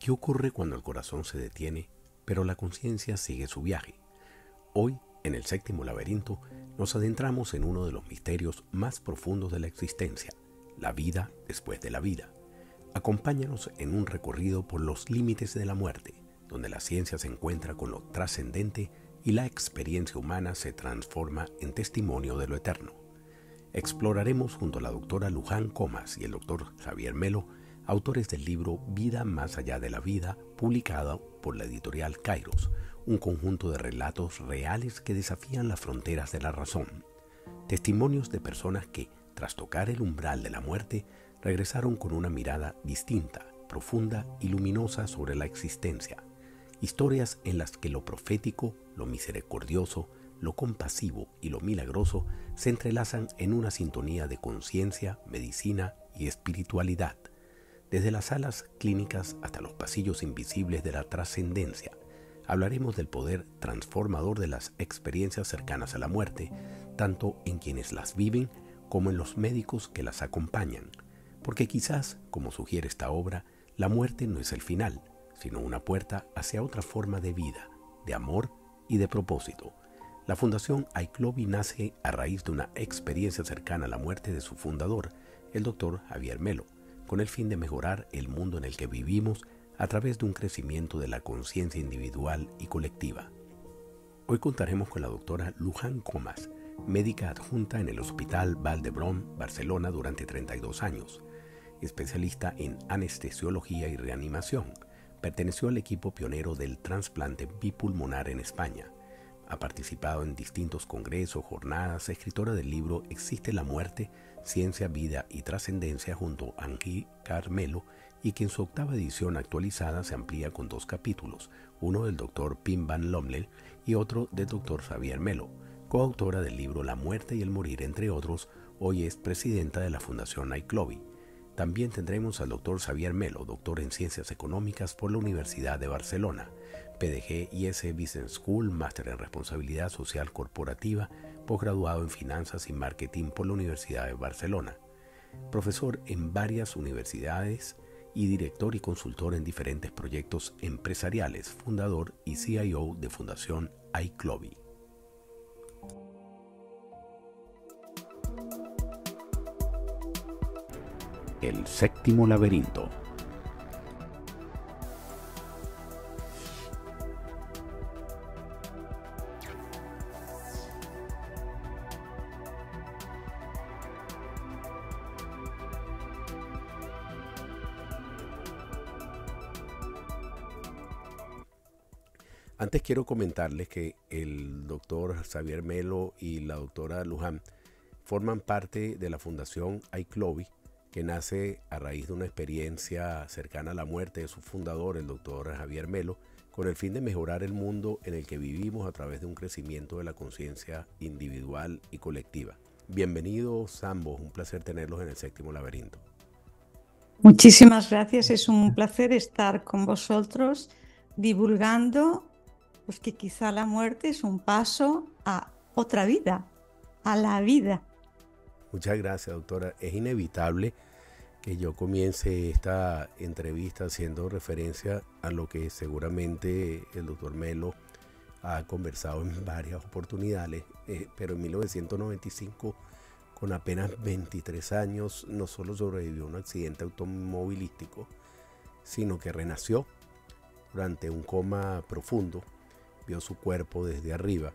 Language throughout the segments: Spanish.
¿Qué ocurre cuando el corazón se detiene, pero la conciencia sigue su viaje? Hoy, en el séptimo laberinto, nos adentramos en uno de los misterios más profundos de la existencia, la vida después de la vida. Acompáñanos en un recorrido por los límites de la muerte, donde la ciencia se encuentra con lo trascendente y la experiencia humana se transforma en testimonio de lo eterno. Exploraremos junto a la doctora Luján Comas y el doctor Javier Melo, autores del libro Vida más allá de la vida, publicado por la editorial Kairos, un conjunto de relatos reales que desafían las fronteras de la razón. Testimonios de personas que, tras tocar el umbral de la muerte, regresaron con una mirada distinta, profunda y luminosa sobre la existencia. Historias en las que lo profético, lo misericordioso, lo compasivo y lo milagroso se entrelazan en una sintonía de conciencia, medicina y espiritualidad. Desde las salas clínicas hasta los pasillos invisibles de la trascendencia, hablaremos del poder transformador de las experiencias cercanas a la muerte, tanto en quienes las viven como en los médicos que las acompañan. Porque quizás, como sugiere esta obra, la muerte no es el final, sino una puerta hacia otra forma de vida, de amor y de propósito. La Fundación iClovi nace a raíz de una experiencia cercana a la muerte de su fundador, el doctor Javier Melo, con el fin de mejorar el mundo en el que vivimos a través de un crecimiento de la conciencia individual y colectiva. Hoy contaremos con la doctora Luján Comas, médica adjunta en el Hospital Vall d'Hebron, Barcelona, durante 32 años. Especialista en anestesiología y reanimación, perteneció al equipo pionero del trasplante bipulmonar en España. Ha participado en distintos congresos, jornadas, escritora del libro Existe la muerte, ciencia, vida y trascendencia junto a Henri Carmelo, y que en su octava edición actualizada se amplía con 2 capítulos, uno del Dr. Pim Van Lommel y otro del Dr. Javier Melo. Coautora del libro La muerte y el morir, entre otros, hoy es presidenta de la Fundación iClovi. También tendremos al Dr. Javier Melo, doctor en Ciencias Económicas por la Universidad de Barcelona, PDG IS Business School, máster en Responsabilidad Social Corporativa, posgraduado en Finanzas y Marketing por la Universidad de Barcelona. Profesor en varias universidades y director y consultor en diferentes proyectos empresariales, fundador y CIO de Fundación iClovi. El séptimo laberinto. Antes quiero comentarles que el doctor Javier Melo y la doctora Luján forman parte de la Fundación iClovi, que nace a raíz de una experiencia cercana a la muerte de su fundador, el doctor Javier Melo, con el fin de mejorar el mundo en el que vivimos a través de un crecimiento de la conciencia individual y colectiva. Bienvenidos ambos, un placer tenerlos en el séptimo laberinto. Muchísimas gracias, es un placer estar con vosotros divulgando pues, que quizá la muerte es un paso a otra vida, a la vida. Muchas gracias, doctora. Es inevitable que yo comience esta entrevista haciendo referencia a lo que seguramente el doctor Melo ha conversado en varias oportunidades, pero en 1995, con apenas 23 años, no solo sobrevivió a un accidente automovilístico, sino que renació durante un coma profundo, vio su cuerpo desde arriba,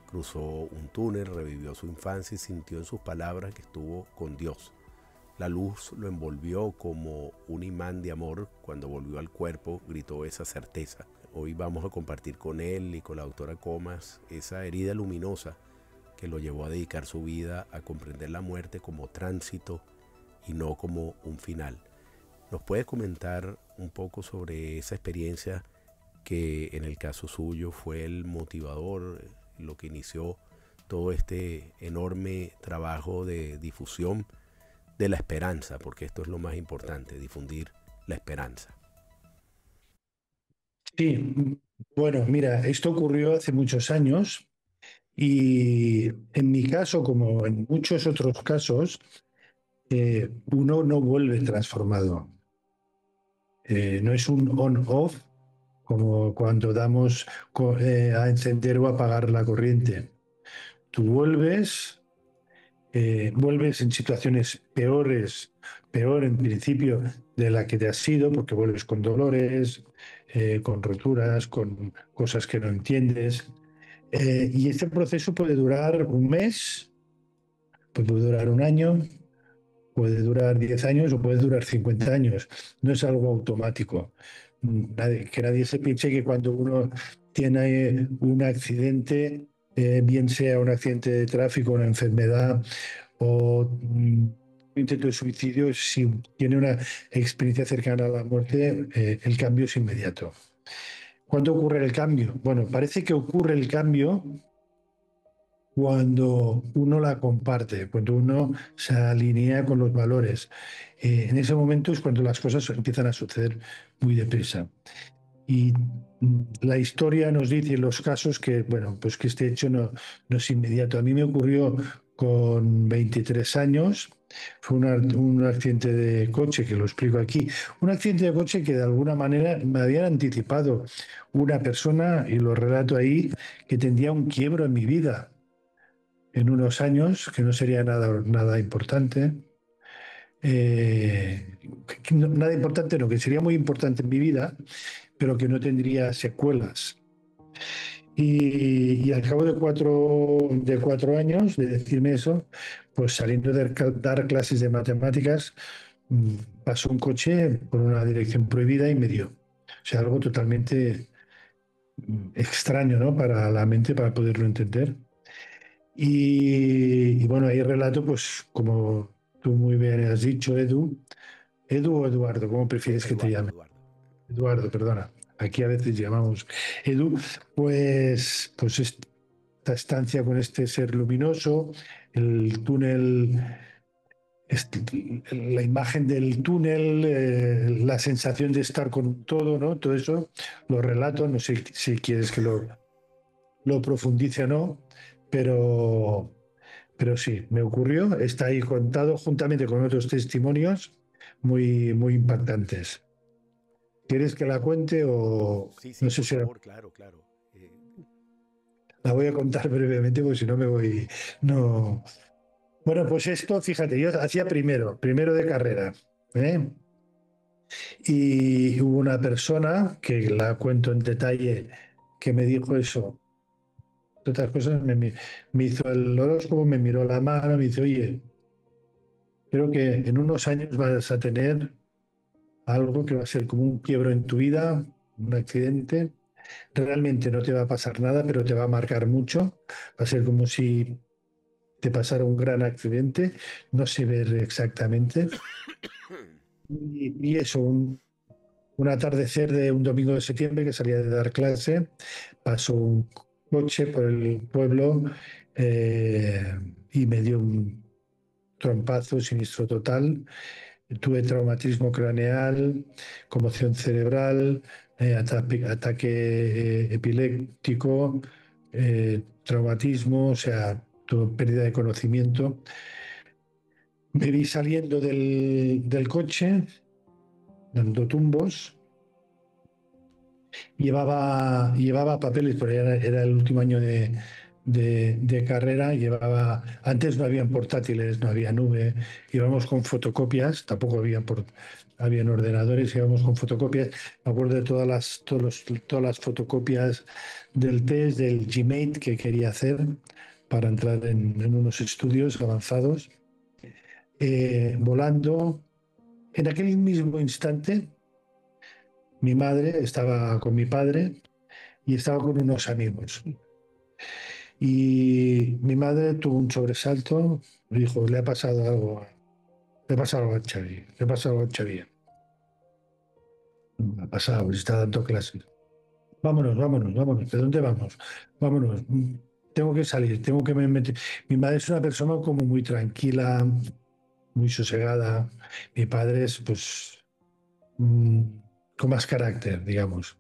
cruzó un túnel, revivió su infancia y sintió en sus palabras que estuvo con Dios. La luz lo envolvió como un imán de amor. Cuando volvió al cuerpo, gritó esa certeza. Hoy vamos a compartir con él y con la doctora Comas esa herida luminosa que lo llevó a dedicar su vida a comprender la muerte como tránsito y no como un final. ¿Nos puede comentar un poco sobre esa experiencia que en el caso suyo fue el motivador, lo que inició todo este enorme trabajo de difusión de la esperanza, porque esto es lo más importante, difundir la esperanza? Sí, bueno, mira, esto ocurrió hace muchos años y en mi caso, como en muchos otros casos, uno no vuelve transformado. No es un on-off como cuando damos a encender o apagar la corriente. Tú vuelves en situaciones peor en principio de la que te has ido, porque vuelves con dolores, con roturas, con cosas que no entiendes. Y este proceso puede durar un mes, puede durar un año, puede durar 10 años o puede durar 50 años. No es algo automático. Que nadie se piense que cuando uno tiene un accidente, bien sea un accidente de tráfico, una enfermedad o un intento de suicidio, si tiene una experiencia cercana a la muerte, el cambio es inmediato. ¿Cuándo ocurre el cambio? Bueno, parece que ocurre el cambio cuando uno la comparte, cuando uno se alinea con los valores. En ese momento es cuando las cosas empiezan a suceder muy deprisa. Y la historia nos dice en los casos que, bueno, pues que este hecho no es inmediato. A mí me ocurrió con 23 años, fue un accidente de coche, que lo explico aquí, un accidente de coche que de alguna manera me habían anticipado una persona, y lo relato ahí, que tendría un quiebro en mi vida en unos años, que no sería nada importante. Nada importante, no, que sería muy importante en mi vida, pero que no tendría secuelas. Y al cabo de 4 años de decirme eso, pues saliendo de dar clases de matemáticas, pasó un coche por una dirección prohibida y me dio. O sea, algo totalmente extraño, ¿no? Para la mente, para poderlo entender. Y bueno, ahí relato, pues como tú muy bien has dicho, Edu o Eduardo, ¿cómo prefieres que te Eduardo, llame? Eduardo. Eduardo, perdona. Aquí a veces llamamos Edu, pues esta estancia con este ser luminoso, el túnel, la imagen del túnel, la sensación de estar con un todo, ¿no? Todo eso lo relato, no sé si quieres que lo profundice o no, pero, pero sí, me ocurrió, está ahí contado juntamente con otros testimonios muy impactantes. ¿Quieres que la cuente o Sí, no sí, sé por si favor, claro, claro. la voy a contar brevemente porque si no me voy... No. Bueno, pues esto, fíjate, yo hacía primero de carrera, ¿eh? Y hubo una persona, que la cuento en detalle, que me dijo eso. Entre otras cosas, me hizo el horóscopo, me miró la mano, me dice, oye, creo que en unos años vas a tener algo que va a ser como un quiebro en tu vida, un accidente. Realmente no te va a pasar nada, pero te va a marcar mucho. Va a ser como si te pasara un gran accidente. No sé ver exactamente. Y eso, un atardecer de un domingo de septiembre que salía de dar clase, pasó un coche por el pueblo y me dio un trompazo, siniestro total. Tuve traumatismo craneal, conmoción cerebral, ataque epiléptico, traumatismo, o sea, tuve pérdida de conocimiento. Me vi saliendo del coche, dando tumbos. Llevaba papeles, porque era el último año de carrera. Antes no habían portátiles, no había nube, íbamos con fotocopias, tampoco habían ordenadores, íbamos con fotocopias. Me acuerdo de todas las fotocopias del test, del GMAT que quería hacer para entrar en unos estudios avanzados. Volando. En aquel mismo instante, mi madre estaba con mi padre y estaba con unos amigos. Y mi madre tuvo un sobresalto, me dijo, le ha pasado algo a Xavi, le ha pasado algo a Xavi. Me ha pasado, pues está dando clases. Vámonos, ¿de dónde vamos? Vámonos, tengo que salir, tengo que me meter. Mi madre es una persona como muy tranquila, muy sosegada. Mi padre es, pues, mm, con más carácter, digamos,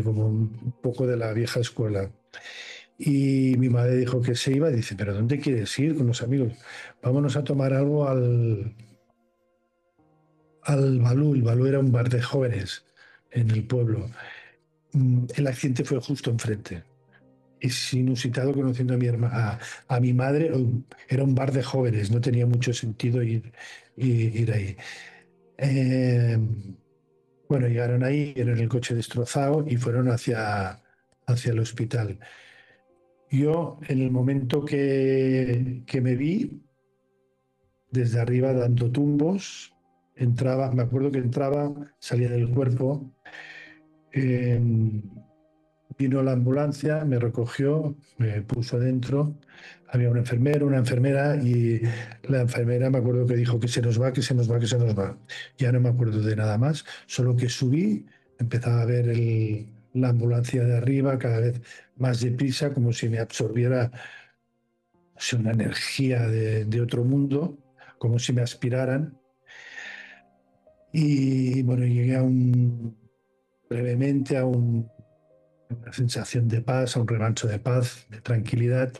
como un poco de la vieja escuela. Y mi madre dijo que se iba y dice, ¿pero dónde quieres ir con los amigos? Vámonos a tomar algo al Balú. El Balú era un bar de jóvenes en el pueblo. El accidente fue justo enfrente. Es inusitado conociendo a a mi madre. Era un bar de jóvenes, no tenía mucho sentido ir ahí. Eh, bueno, llegaron ahí, vieron el coche destrozado y fueron hacia el hospital. Yo, en el momento que me vi, desde arriba dando tumbos, entraba, me acuerdo que entraba, salía del cuerpo, eh, vino la ambulancia, me recogió, me puso adentro, había un enfermero, una enfermera, y la enfermera me acuerdo que dijo que se nos va, que se nos va, que se nos va. Ya no me acuerdo de nada más, solo que subí, empezaba a ver la ambulancia de arriba cada vez más deprisa, como si me absorbiera, o sea, una energía de otro mundo, como si me aspiraran. Y bueno, llegué brevemente a una sensación de paz, a un remanso de paz, de tranquilidad.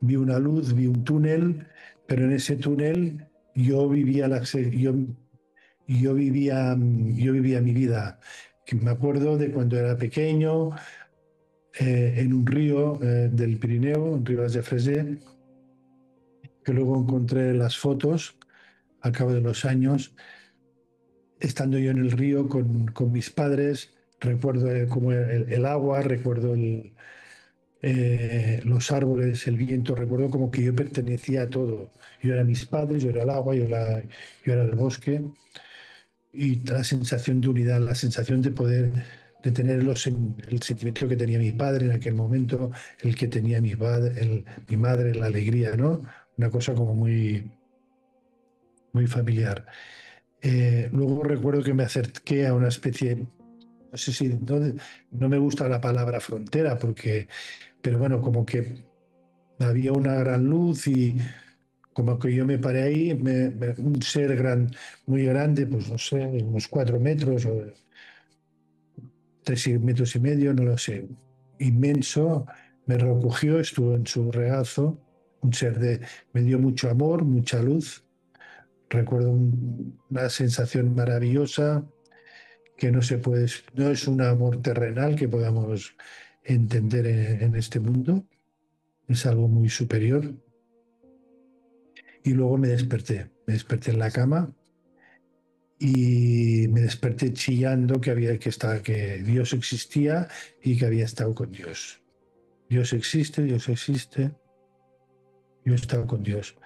Vi una luz, vi un túnel, pero en ese túnel yo vivía, yo vivía mi vida. Que me acuerdo de cuando era pequeño, en un río del Pirineo, en Ribas de Freser, que luego encontré las fotos al cabo de los años, estando yo en el río con mis padres. Recuerdo como el agua, recuerdo los árboles, el viento, recuerdo como que yo pertenecía a todo. Yo era mis padres, yo era el agua, yo era el bosque, y la sensación de unidad, la sensación de poder, de tener el sentimiento que tenía mi padre en aquel momento, el que tenía mi madre, la alegría, ¿no? Una cosa como muy familiar. Luego recuerdo que me acerqué a una especie, no sé si, no me gusta la palabra frontera, pero bueno, como que había una gran luz y como que yo me paré ahí, un ser muy grande, pues no sé, unos 4 metros o 3 metros y medio, no lo sé, inmenso, me recogió, estuvo en su regazo, me dio mucho amor, mucha luz. Recuerdo una sensación maravillosa que no se puede, no es un amor terrenal que podamos entender en este mundo, es algo muy superior. Y luego me desperté en la cama y me desperté chillando que Dios existía y que había estado con Dios. Dios existe, Dios existe, yo he estado con Dios.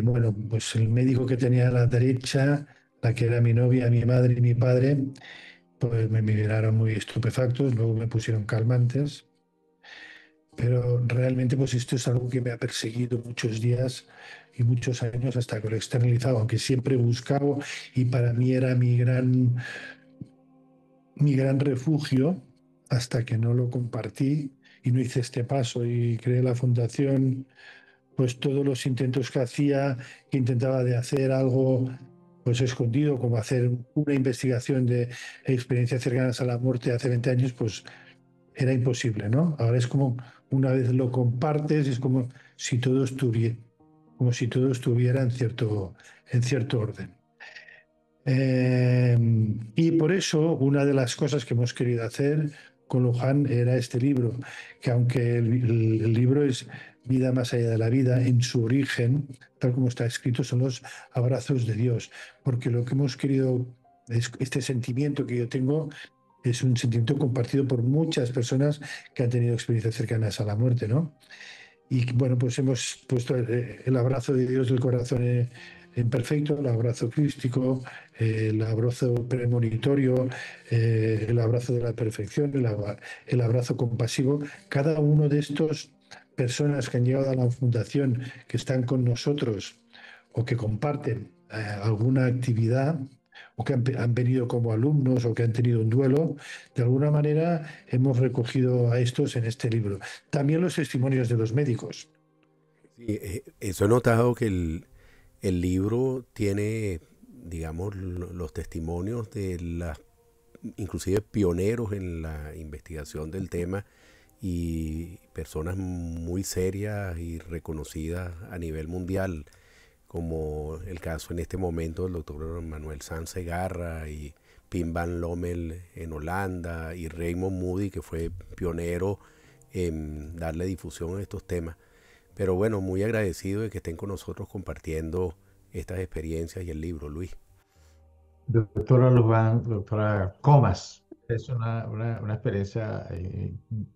Bueno, pues el médico que tenía a la derecha, la que era mi novia, mi madre y mi padre, pues me miraron muy estupefactos, luego me pusieron calmantes, pero realmente pues esto es algo que me ha perseguido muchos días y muchos años hasta que lo he externalizado, aunque siempre he buscado, y para mí era mi gran refugio, hasta que no lo compartí y no hice este paso y creé la fundación. Pues todos los intentos que hacía, que intentaba de hacer algo pues escondido, como hacer una investigación de experiencias cercanas a la muerte hace 20 años, pues era imposible, ¿no? Ahora es como una vez lo compartes, es como si todo estuviera en cierto orden. Y por eso una de las cosas que hemos querido hacer con Luján era este libro, que aunque el libro es Vida más allá de la vida, en su origen, tal como está escrito, son los abrazos de Dios, porque lo que hemos querido, este sentimiento que yo tengo, es un sentimiento compartido por muchas personas que han tenido experiencias cercanas a la muerte, ¿no? Y bueno, pues hemos puesto el abrazo de Dios del corazón en perfecto, el abrazo crístico, el abrazo premonitorio, el abrazo de la perfección, el abrazo compasivo. Cada uno de estos personas que han llegado a la fundación, que están con nosotros o que comparten alguna actividad, o que han venido como alumnos o que han tenido un duelo, de alguna manera hemos recogido a estos en este libro. También los testimonios de los médicos. Sí, eso he notado que el libro tiene, digamos, los testimonios de las, inclusive pioneros en la investigación del tema y personas muy serias y reconocidas a nivel mundial, como el caso en este momento del doctor Manuel Sanz Segarra y Pim van Lommel en Holanda y Raymond Moody, que fue pionero en darle difusión a estos temas. Pero bueno, muy agradecido de que estén con nosotros compartiendo estas experiencias y el libro, Luis. Doctora Luján, doctora Comas, es una experiencia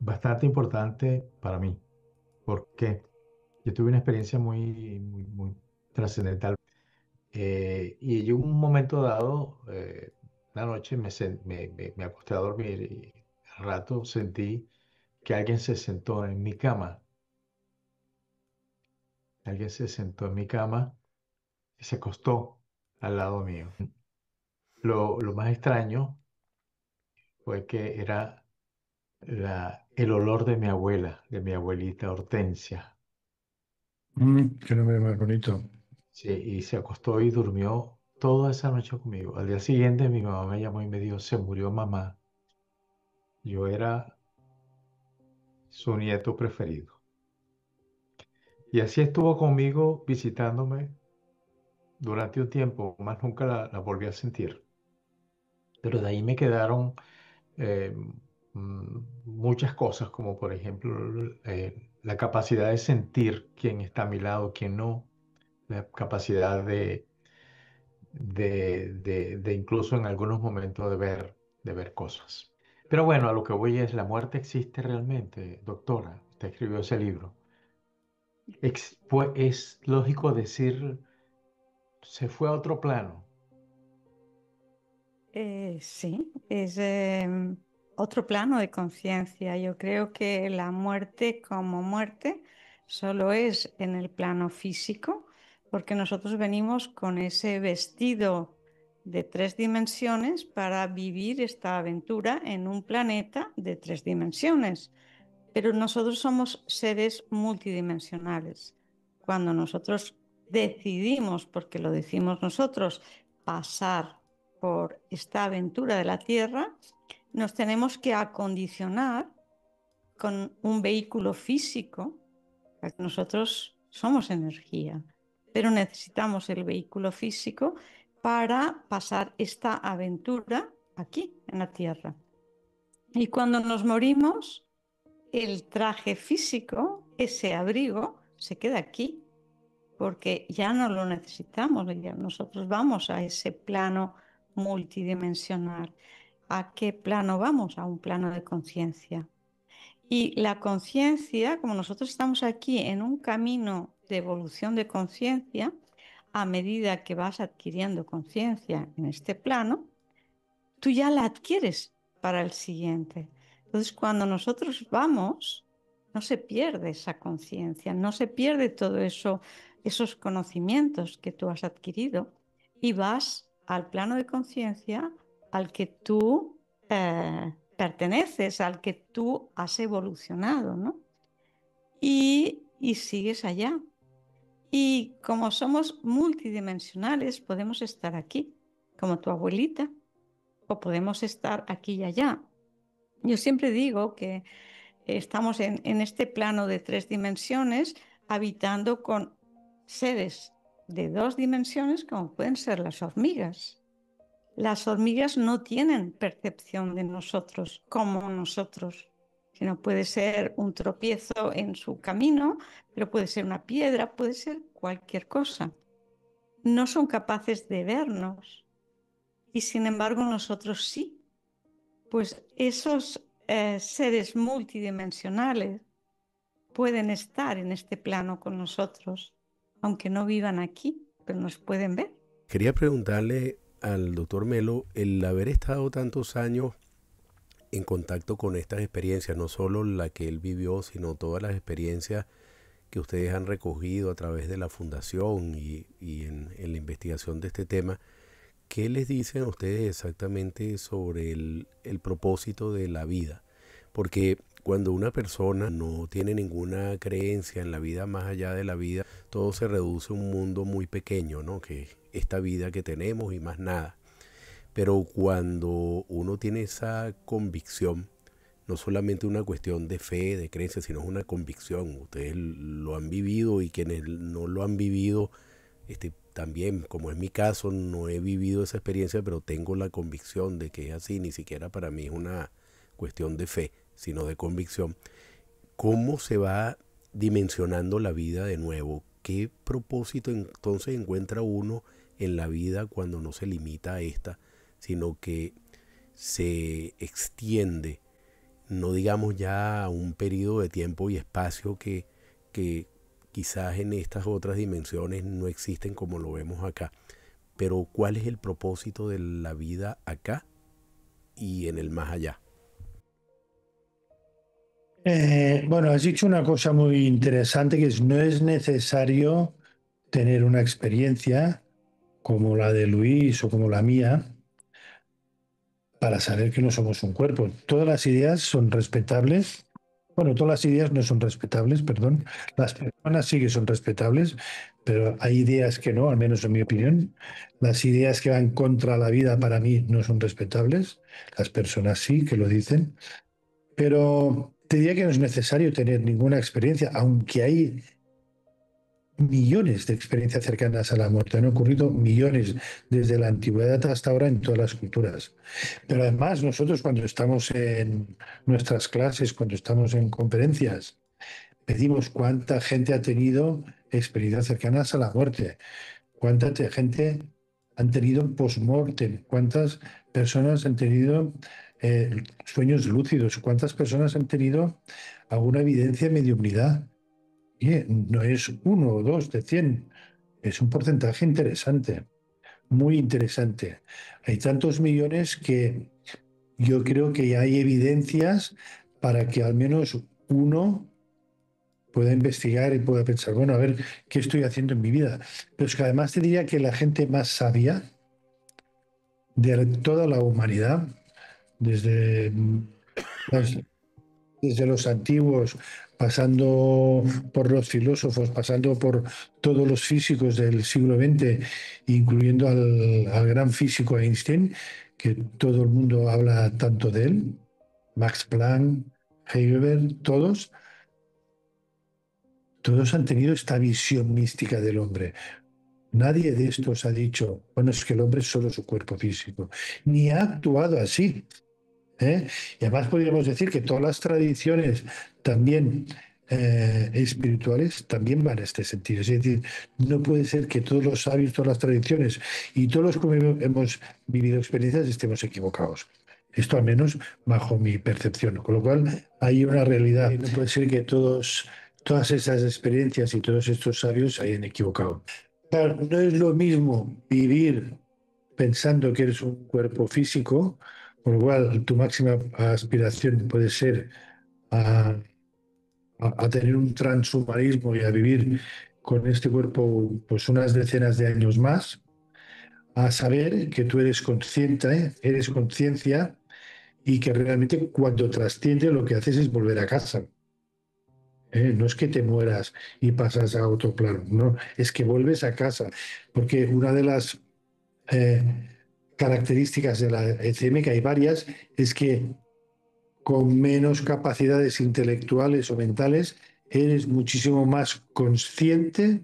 bastante importante para mí, porque yo tuve una experiencia muy trascendental. Y yo en un momento dado, una noche me acosté a dormir y al rato sentí que alguien se sentó en mi cama. Alguien se sentó en mi cama y se acostó al lado mío. Lo más extraño fue que era el olor de mi abuela, de mi abuelita Hortensia. Qué nombre más bonito. Sí, y se acostó y durmió toda esa noche conmigo. Al día siguiente mi mamá me llamó y me dijo, se murió mamá. Yo era su nieto preferido. Y así estuvo conmigo visitándome durante un tiempo, más nunca la volví a sentir. Pero de ahí me quedaron eh, muchas cosas, como por ejemplo la capacidad de sentir quién está a mi lado, quién no, la capacidad de incluso en algunos momentos de ver cosas. Pero bueno, a lo que voy es, ¿la muerte existe realmente, doctora? Usted escribió ese libro. Pues es lógico decir, se fue a otro plano. Sí, es otro plano de conciencia. Yo creo que la muerte como muerte solo es en el plano físico, porque nosotros venimos con ese vestido de 3 dimensiones para vivir esta aventura en un planeta de 3 dimensiones. Pero nosotros somos seres multidimensionales. Cuando nosotros decidimos, porque lo decimos nosotros, pasar por esta aventura de la Tierra, nos tenemos que acondicionar con un vehículo físico. Nosotros somos energía, pero necesitamos el vehículo físico para pasar esta aventura aquí en la Tierra. Y cuando nos morimos, el traje físico, ese abrigo, se queda aquí, porque ya no lo necesitamos, ya nosotros vamos a ese plano multidimensional. ¿A qué plano vamos? A un plano de conciencia. Y la conciencia, como nosotros estamos aquí en un camino de evolución de conciencia, a medida que vas adquiriendo conciencia en este plano, tú ya la adquieres para el siguiente. Entonces, cuando nosotros vamos, no se pierde esa conciencia, no se pierde todo eso, esos conocimientos que tú has adquirido y vas al plano de conciencia al que tú perteneces, al que tú has evolucionado, ¿no? Y sigues allá. Y como somos multidimensionales, podemos estar aquí, como tu abuelita, o podemos estar aquí y allá. Yo siempre digo que estamos en este plano de 3 dimensiones, habitando con seres de 2 dimensiones, como pueden ser las hormigas. Las hormigas no tienen percepción de nosotros como nosotros, sino puede ser un tropiezo en su camino, pero puede ser una piedra, puede ser cualquier cosa. No son capaces de vernos y sin embargo nosotros sí. Pues esos seres multidimensionales pueden estar en este plano con nosotros, aunque no vivan aquí, pero nos pueden ver. Quería preguntarle al doctor Melo, el haber estado tantos años en contacto con estas experiencias, no solo la que él vivió, sino todas las experiencias que ustedes han recogido a través de la fundación y en la investigación de este tema, ¿qué les dicen a ustedes exactamente sobre el propósito de la vida? Porque cuando una persona no tiene ninguna creencia en la vida más allá de la vida, todo se reduce a un mundo muy pequeño, ¿no? Que esta vida que tenemos y más nada. Pero cuando uno tiene esa convicción, no solamente una cuestión de fe, de creencia, sino una convicción. Ustedes lo han vivido y quienes no lo han vivido también, como es mi caso, no he vivido esa experiencia, pero tengo la convicción de que es así. Ni siquiera para mí es una cuestión de fe, sino de convicción. ¿Cómo se va dimensionando la vida de nuevo? ¿Qué propósito entonces encuentra uno en la vida cuando no se limita a esta, sino que se extiende, no digamos ya a un periodo de tiempo y espacio que quizás en estas otras dimensiones no existen como lo vemos acá? Pero ¿cuál es el propósito de la vida acá y en el más allá? Bueno, has dicho una cosa muy interesante, que no es necesario tener una experiencia como la de Luis o como la mía para saber que no somos un cuerpo. Todas las ideas son respetables. Bueno, todas las ideas no son respetables, perdón. Las personas sí que son respetables, pero hay ideas que no, al menos en mi opinión. Las ideas que van contra la vida para mí no son respetables. Las personas sí que lo dicen. Pero te diría que no es necesario tener ninguna experiencia, aunque hay millones de experiencias cercanas a la muerte. Han ocurrido millones desde la antigüedad hasta ahora en todas las culturas. Pero además nosotros cuando estamos en nuestras clases, cuando estamos en conferencias, pedimos cuánta gente ha tenido experiencias cercanas a la muerte, cuánta gente han tenido post-mortem, cuántas personas han tenido sueños lúcidos, cuántas personas han tenido alguna evidencia de mediumnidad. Y no es uno o dos de 100, es un porcentaje interesante, muy interesante. Hay tantos millones que yo creo que ya hay evidencias para que al menos uno pueda investigar y pueda pensar, bueno, a ver qué estoy haciendo en mi vida. Pero es que además te diría que la gente más sabia de toda la humanidad, desde las desde los antiguos, pasando por los filósofos, pasando por todos los físicos del siglo XX, incluyendo al gran físico Einstein, que todo el mundo habla tanto de él, Max Planck, Heisenberg, todos han tenido esta visión mística del hombre. Nadie de estos ha dicho, bueno, es que el hombre es solo su cuerpo físico, ni ha actuado así. ¿Eh? Y además podríamos decir que todas las tradiciones también espirituales también van en este sentido. Es decir, no puede ser que todos los sabios, todas las tradiciones y todos los que hemos vivido experiencias estemos equivocados. Esto al menos bajo mi percepción. Con lo cual hay una realidad. No puede ser que todas esas experiencias y todos estos sabios se hayan equivocado. Claro, no es lo mismo vivir pensando que eres un cuerpo físico, con lo cual tu máxima aspiración puede ser a, a tener un transhumanismo y a vivir con este cuerpo pues unas decenas de años más, a saber que tú eres consciente, eres conciencia y que realmente cuando trasciende lo que haces es volver a casa. No es que te mueras y pasas a otro plano, no, es que vuelves a casa, porque una de las eh, características de la ECM, que hay varias, es que con menos capacidades intelectuales o mentales eres muchísimo más consciente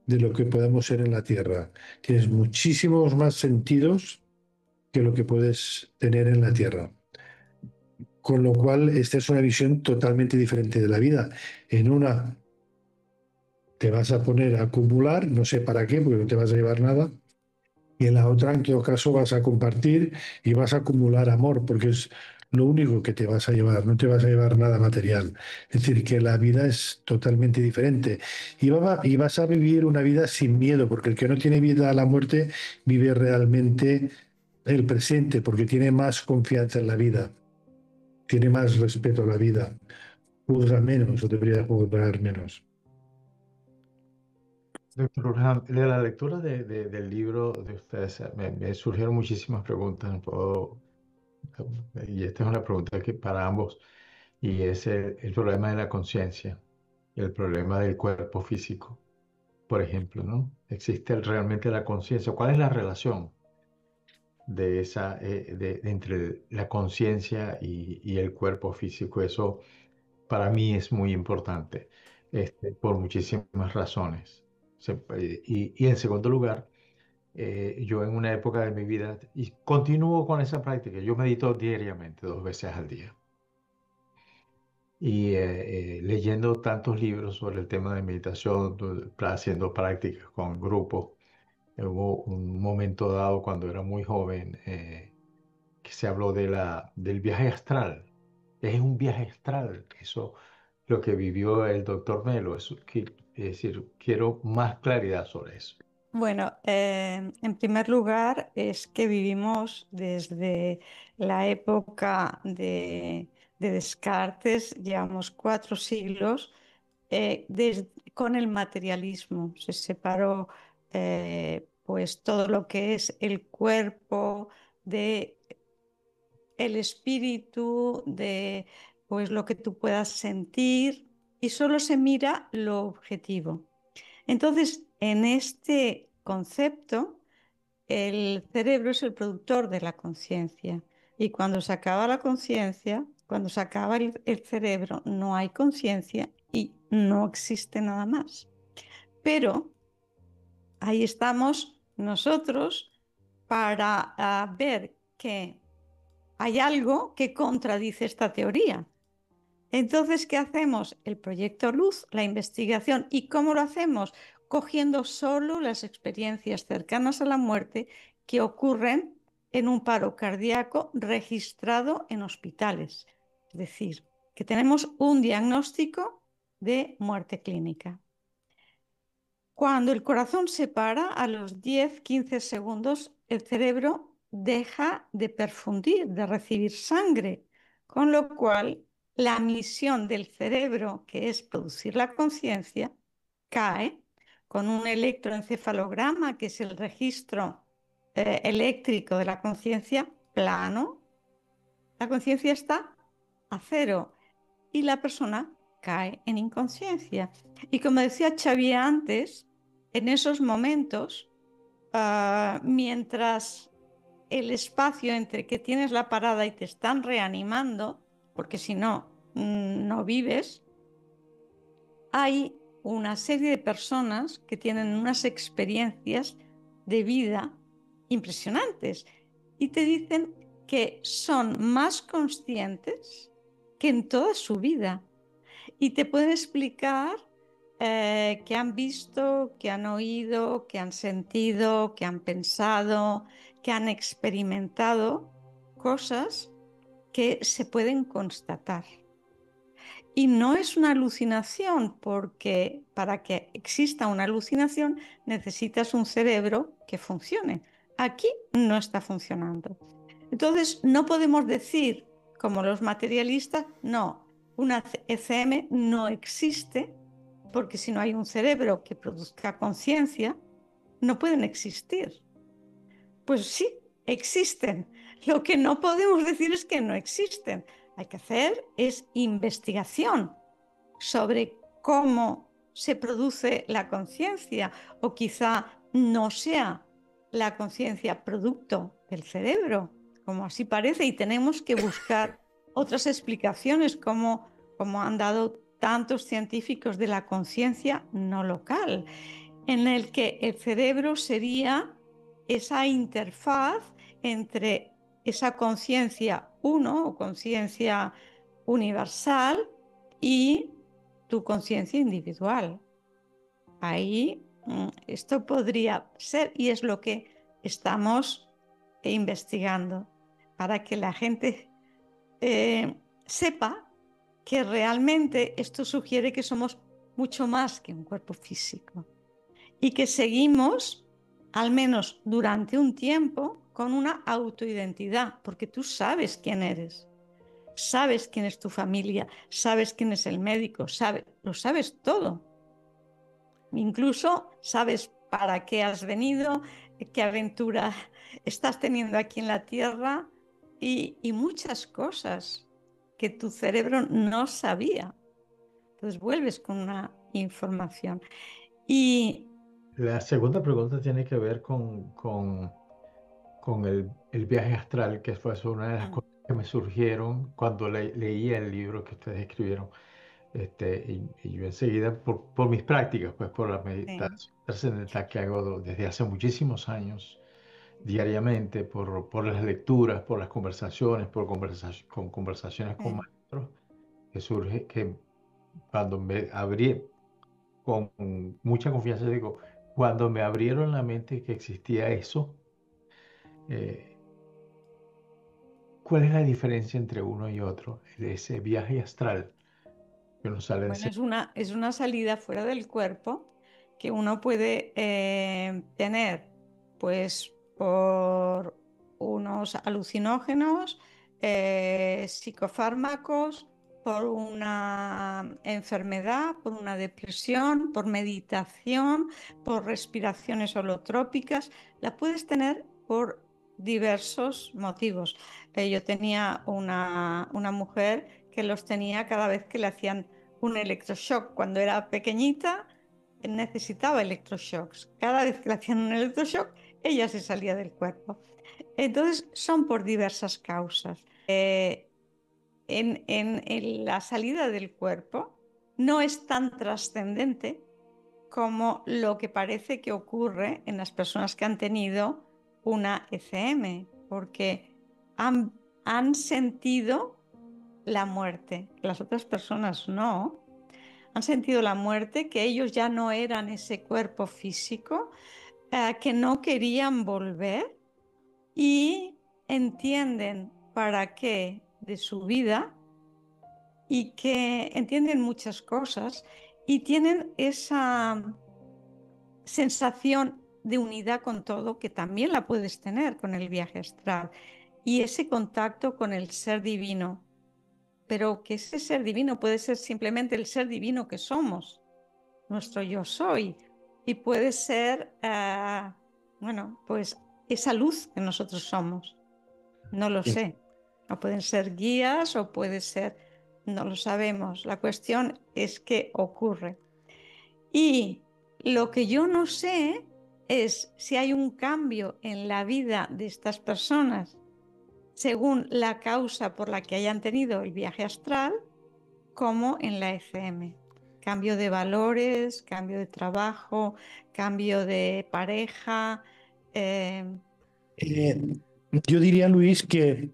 de lo que podemos ser en la Tierra. Tienes muchísimos más sentidos que lo que puedes tener en la Tierra. Con lo cual, esta es una visión totalmente diferente de la vida. En una te vas a poner a acumular, no sé para qué, porque no te vas a llevar nada, y en la otra, en todo caso, vas a compartir y vas a acumular amor, porque es lo único que te vas a llevar, no te vas a llevar nada material. Es decir, que la vida es totalmente diferente. Y vas a vivir una vida sin miedo, porque el que no tiene miedo a la muerte vive realmente el presente, porque tiene más confianza en la vida, tiene más respeto a la vida, juzga menos o debería juzgar menos. Doctor Urham, de la lectura del libro de ustedes me surgieron muchísimas preguntas. Y esta es una pregunta que para ambos, y es el problema de la conciencia y el problema del cuerpo físico, por ejemplo, ¿no? ¿Existe realmente la conciencia? ¿Cuál es la relación de entre la conciencia y el cuerpo físico? Eso para mí es muy importante, por muchísimas razones. Y en segundo lugar, yo en una época de mi vida, y continúo con esa práctica, yo medito diariamente, 2 veces al día. Y leyendo tantos libros sobre el tema de meditación, haciendo prácticas con grupos, hubo un momento dado cuando era muy joven que se habló del viaje astral. Es un viaje astral, eso lo que vivió el doctor Melo. Es decir, quiero más claridad sobre eso. Bueno, en primer lugar es que vivimos desde la época de Descartes, llevamos 4 siglos, con el materialismo. Se separó pues todo lo que es el cuerpo de el espíritu, de pues lo que tú puedas sentir, y solo se mira lo objetivo. Entonces, en este concepto, el cerebro es el productor de la conciencia. Y cuando se acaba la conciencia, cuando se acaba el cerebro, no hay conciencia y no existe nada más. Pero ahí estamos nosotros para ver que hay algo que contradice esta teoría. Entonces, ¿qué hacemos? El proyecto Luz, la investigación. ¿Y cómo lo hacemos? Cogiendo solo las experiencias cercanas a la muerte que ocurren en un paro cardíaco registrado en hospitales. Es decir, que tenemos un diagnóstico de muerte clínica. Cuando el corazón se para, a los 10-15 segundos, el cerebro deja de perfundir, de recibir sangre, con lo cual la misión del cerebro, que es producir la conciencia, cae con un electroencefalograma, que es el registro eléctrico de la conciencia, plano. La conciencia está a cero y la persona cae en inconsciencia. Y como decía Xavier antes, en esos momentos, mientras el espacio entre que tienes la parada y te están reanimando, porque si no, no vives, hay una serie de personas que tienen unas experiencias de vida impresionantes y te dicen que son más conscientes que en toda su vida y te pueden explicar que han visto, que han oído, que han sentido, que han pensado, que han experimentado cosas que se pueden constatar. Y no es una alucinación, porque para que exista una alucinación necesitas un cerebro que funcione. Aquí no está funcionando. Entonces, no podemos decir, como los materialistas, no, una ECM no existe, porque si no hay un cerebro que produzca conciencia, no pueden existir. Pues sí, existen. Lo que no podemos decir es que no existen. Hay que hacer es investigación sobre cómo se produce la conciencia, o quizá no sea la conciencia producto del cerebro, como así parece, y tenemos que buscar otras explicaciones, como han dado tantos científicos de la conciencia no local, en el que el cerebro sería esa interfaz entre esa conciencia uno o conciencia universal y tu conciencia individual. Ahí esto podría ser, y es lo que estamos investigando, para que la gente sepa que realmente esto sugiere que somos mucho más que un cuerpo físico y que seguimos, al menos durante un tiempo, con una autoidentidad, porque tú sabes quién eres. Sabes quién es tu familia, sabes quién es el médico, lo sabes todo. Incluso sabes para qué has venido, qué aventura estás teniendo aquí en la tierra y muchas cosas que tu cerebro no sabía. Entonces vuelves con una información. Y La segunda pregunta tiene que ver con el viaje astral, que fue una de las cosas que me surgieron cuando leía el libro que ustedes escribieron. Y yo enseguida, por mis prácticas, pues por la Sí. meditación trascendental que hago desde hace muchísimos años, diariamente, por las lecturas, por las conversaciones, con conversaciones con Sí. maestros, que surge que cuando me abrí con mucha confianza, digo, cuando me abrieron la mente que existía eso, eh, ¿cuál es la diferencia entre uno y otro? De ese viaje astral que uno sale de Bueno, ese... es una salida fuera del cuerpo que uno puede tener, pues, por unos alucinógenos, psicofármacos, por una enfermedad, por una depresión, por meditación, por respiraciones holotrópicas. La puedes tener por diversos motivos. Yo tenía una mujer que los tenía cada vez que le hacían un electroshock. Cuando era pequeñita necesitaba electroshocks. Cada vez que le hacían un electroshock, ella se salía del cuerpo. Entonces, son por diversas causas. En la salida del cuerpo no es tan trascendente como lo que parece que ocurre en las personas que han tenido una ECM, porque han sentido la muerte, las otras personas no. Han sentido la muerte, que ellos ya no eran ese cuerpo físico, que no querían volver y entienden para qué de su vida y que entienden muchas cosas y tienen esa sensación de unidad con todo que también la puedes tener con el viaje astral y ese contacto con el ser divino, pero que ese ser divino puede ser simplemente el ser divino que somos, nuestro yo soy, y puede ser, bueno, pues esa luz que nosotros somos. No lo Sí. sé. O pueden ser guías o puede ser, no lo sabemos. La cuestión es que ocurre. Y lo que yo no sé es si hay un cambio en la vida de estas personas según la causa por la que hayan tenido el viaje astral, como en la ECM. Cambio de valores, cambio de trabajo, cambio de pareja. Eh, yo diría, Luis, que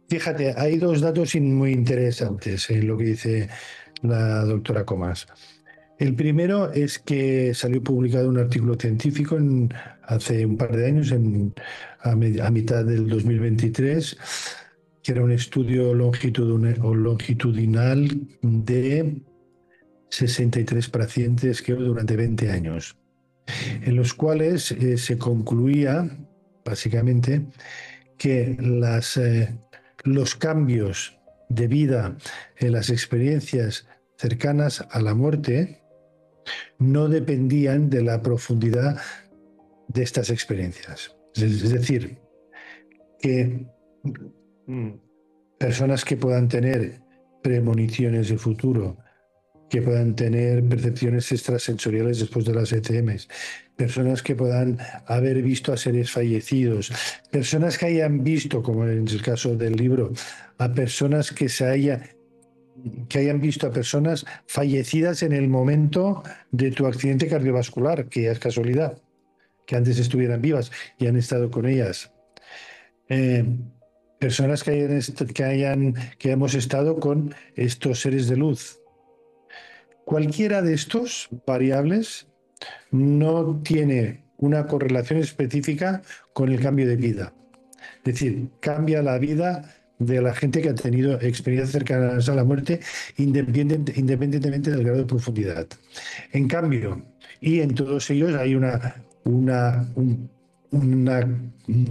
fíjate, hay dos datos muy interesantes en lo que dice la doctora Comas. El primero es que salió publicado un artículo científico hace un par de años, a mitad del 2023, que era un estudio longitudinal de 63 pacientes que durante 20 años, en los cuales se concluía, básicamente, que los cambios de vida en las experiencias cercanas a la muerte no dependían de la profundidad de estas experiencias. Es decir, que personas que puedan tener premoniciones de futuro, que puedan tener percepciones extrasensoriales después de las ECMs, personas que puedan haber visto a seres fallecidos, personas que hayan visto, como en el caso del libro, a personas que hayan visto a personas fallecidas en el momento de tu accidente cardiovascular, que es casualidad, que antes estuvieran vivas y han estado con ellas. Personas que hemos estado con estos seres de luz. Cualquiera de estos variables no tiene una correlación específica con el cambio de vida. Es decir, cambia la vida de la gente que ha tenido experiencias cercanas a la muerte independientemente del grado de profundidad. En cambio, y en todos ellos hay un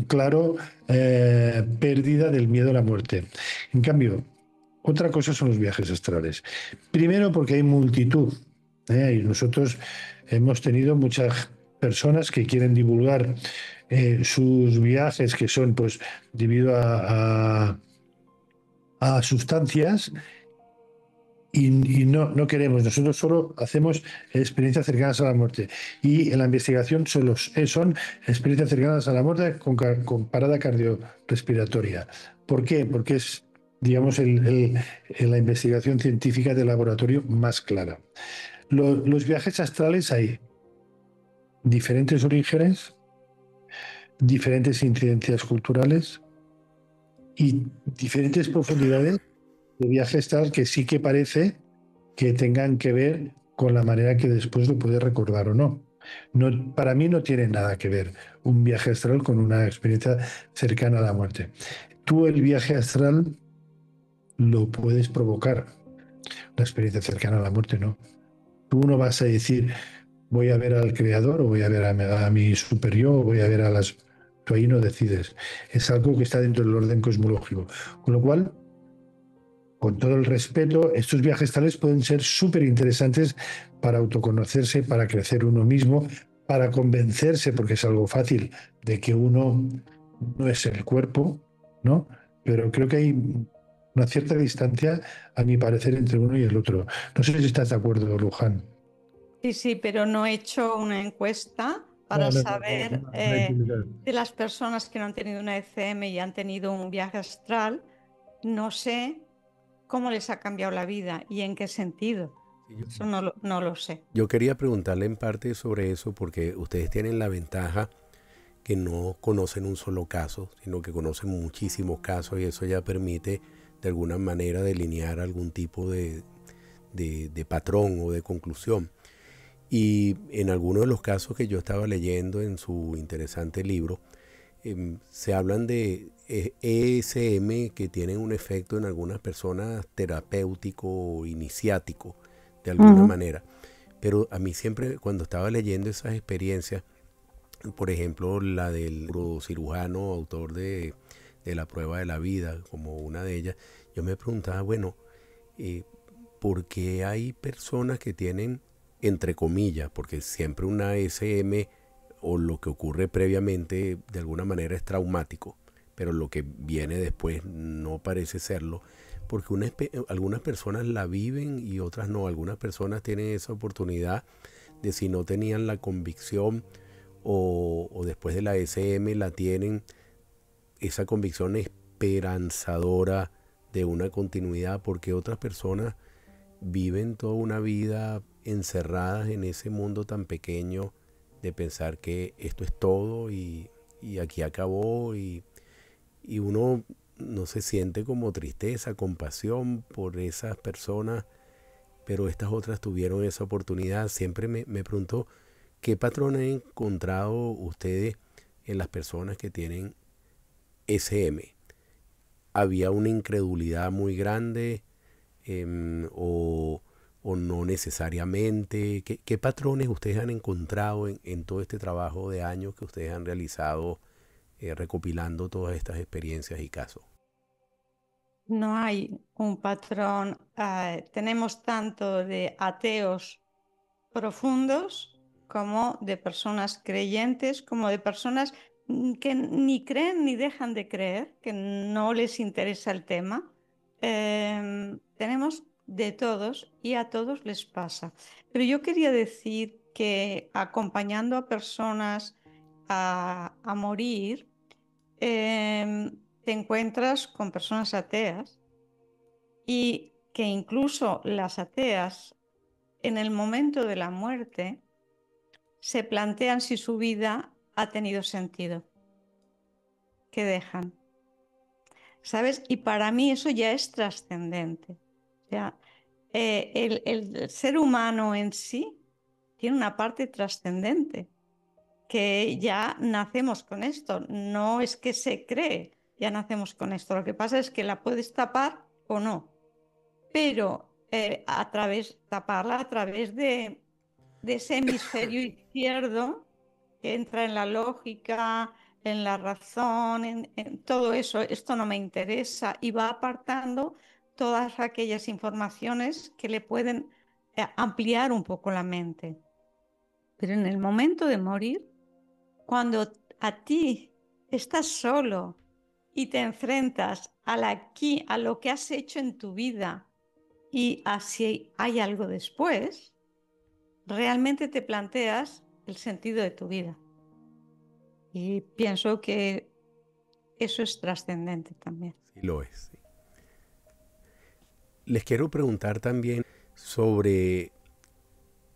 claro pérdida del miedo a la muerte. En cambio, otra cosa son los viajes astrales. Primero porque hay multitud. Y nosotros hemos tenido muchas personas que quieren divulgar sus viajes, que son pues debido a sustancias, y no queremos. Nosotros solo hacemos experiencias cercanas a la muerte. Y en la investigación son experiencias cercanas a la muerte con parada cardiorrespiratoria. ¿Por qué? Porque es digamos, la investigación científica de laboratorio más clara. Los viajes astrales hay diferentes orígenes, diferentes incidencias culturales y diferentes profundidades de viaje astral que sí que parece que tengan que ver con la manera que después lo puedes recordar o no. No, para mí no tiene nada que ver un viaje astral con una experiencia cercana a la muerte. Tú el viaje astral lo puedes provocar, la experiencia cercana a la muerte no. Tú no vas a decir voy a ver al creador o voy a ver a mi superior o voy a ver a las... Tú ahí no decides. Es algo que está dentro del orden cosmológico. Con lo cual, con todo el respeto, estos viajes tales pueden ser súper interesantes para autoconocerse, para crecer uno mismo, para convencerse, porque es algo fácil, de que uno no es el cuerpo, ¿no? Pero creo que hay una cierta distancia, a mi parecer, entre uno y el otro. No sé si estás de acuerdo, Luján. Sí, sí, pero no he hecho una encuesta para saber de las personas que no han tenido una ECM y han tenido un viaje astral, no sé cómo les ha cambiado la vida y en qué sentido. Eso no lo sé. Yo quería preguntarle en parte sobre eso porque ustedes tienen la ventaja que no conocen un solo caso, sino que conocen muchísimos casos y eso ya permite de alguna manera delinear algún tipo de patrón o de conclusión. Y en algunos de los casos que yo estaba leyendo en su interesante libro, se hablan de ESM que tienen un efecto en algunas personas terapéutico o iniciático, de alguna manera. Pero a mí siempre, cuando estaba leyendo esas experiencias, por ejemplo, la del neurocirujano, autor de La prueba de la vida, como una de ellas, yo me preguntaba, bueno, ¿por qué hay personas que tienen, entre comillas, porque siempre una SM o lo que ocurre previamente de alguna manera es traumático, pero lo que viene después no parece serlo, porque algunas personas la viven y otras no. Algunas personas tienen esa oportunidad de, si no tenían la convicción o después de la SM la tienen, esa convicción esperanzadora de una continuidad, porque otras personas viven toda una vida encerradas en ese mundo tan pequeño de pensar que esto es todo y aquí acabó, y uno no se siente como tristeza, compasión por esas personas, pero estas otras tuvieron esa oportunidad. Siempre me pregunto qué patrón han encontrado ustedes en las personas que tienen SM. ¿Había una incredulidad muy grande o no necesariamente? ¿Qué patrones ustedes han encontrado en todo este trabajo de años que ustedes han realizado recopilando todas estas experiencias y casos? No hay un patrón. Tenemos tanto de ateos profundos como de personas creyentes, como de personas que ni creen ni dejan de creer, que no les interesa el tema. Tenemos de todos y a todos les pasa. Pero yo quería decir que acompañando a personas a morir, te encuentras con personas ateas y que incluso las ateas en el momento de la muerte se plantean si su vida ha tenido sentido, que dejan, ¿sabes? Y para mí eso ya es trascendente. O sea, el ser humano en sí tiene una parte trascendente, que ya nacemos con esto, no es que se cree, ya nacemos con esto. Lo que pasa es que la puedes tapar o no, pero taparla a través de ese hemisferio izquierdo que entra en la lógica, en la razón, en todo eso. Esto no me interesa y va apartando todas aquellas informaciones que le pueden ampliar un poco la mente. Pero en el momento de morir, cuando a ti estás solo y te enfrentas a lo que has hecho en tu vida y a si hay algo después, realmente te planteas el sentido de tu vida. Y pienso que eso es trascendente también. Sí, lo es. Sí. Les quiero preguntar también sobre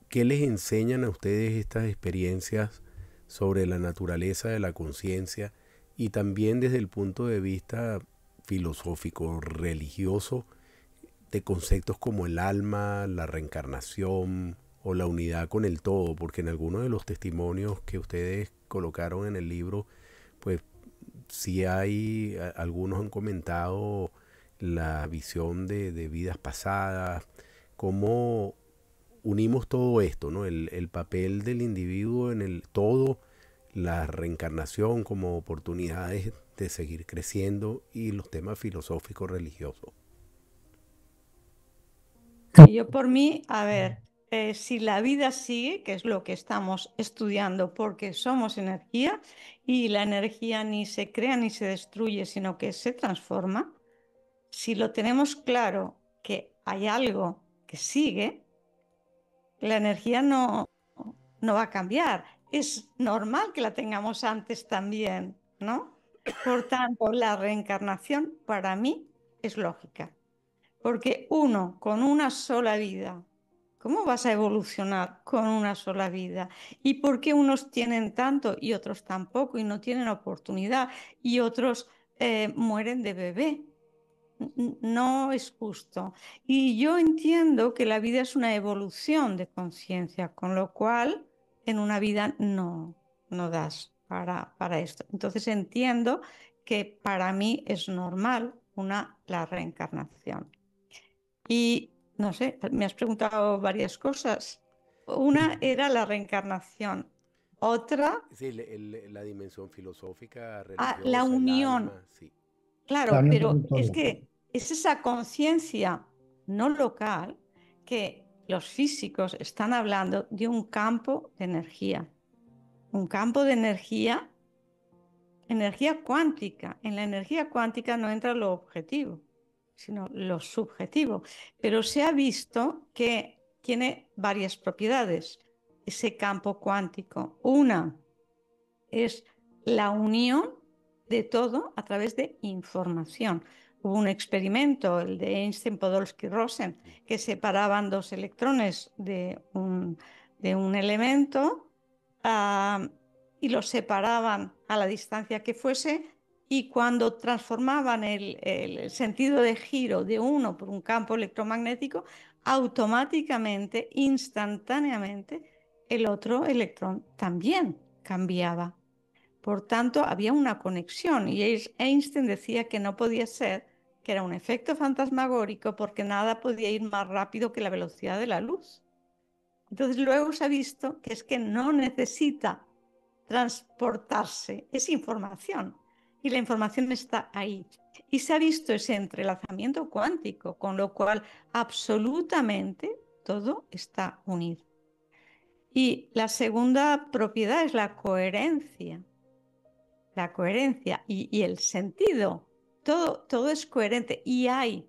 qué les enseñan a ustedes estas experiencias sobre la naturaleza de la conciencia y también desde el punto de vista filosófico, religioso, de conceptos como el alma, la reencarnación o la unidad con el todo, porque en algunos de los testimonios que ustedes colocaron en el libro, pues sí hay, algunos han comentado la visión de vidas pasadas, cómo unimos todo esto, ¿no? El papel del individuo en el todo, la reencarnación como oportunidades de seguir creciendo y los temas filosóficos religiosos. Yo por mí, a ver, si la vida sigue, que es lo que estamos estudiando, porque somos energía y la energía ni se crea ni se destruye, sino que se transforma, si lo tenemos claro que hay algo que sigue, la energía no va a cambiar. Es normal que la tengamos antes también, ¿no? Por tanto, la reencarnación para mí es lógica. Porque uno con una sola vida, ¿cómo vas a evolucionar con una sola vida? ¿Y por qué unos tienen tanto y otros tampoco y no tienen oportunidad y otros mueren de bebé? No es justo. Y yo entiendo que la vida es una evolución de conciencia, con lo cual en una vida no das para esto. Entonces entiendo que para mí es normal la reencarnación. Y no sé, me has preguntado varias cosas. Una era la reencarnación, otra, Sí, la dimensión filosófica, la religiosa, el unión. alma, sí. Claro, Hablando pero de es todo. que es esa conciencia no local que los físicos están hablando de un campo de energía. Un campo de energía cuántica. En la energía cuántica no entra lo objetivo, sino lo subjetivo. Pero se ha visto que tiene varias propiedades ese campo cuántico. Una es la unión de todo a través de información. Hubo un experimento, el de Einstein-Podolsky-Rosen, que separaban dos electrones de un elemento y los separaban a la distancia que fuese, y cuando transformaban el sentido de giro de uno por un campo electromagnético, automáticamente, instantáneamente, el otro electrón también cambiaba. Por tanto, había una conexión y Einstein decía que no podía ser, que era un efecto fantasmagórico porque nada podía ir más rápido que la velocidad de la luz. Entonces luego se ha visto que es que no necesita transportarse, es información y la información está ahí. Y se ha visto ese entrelazamiento cuántico, con lo cual absolutamente todo está unido. Y la segunda propiedad es la coherencia. La coherencia y el sentido. Todo es coherente y hay,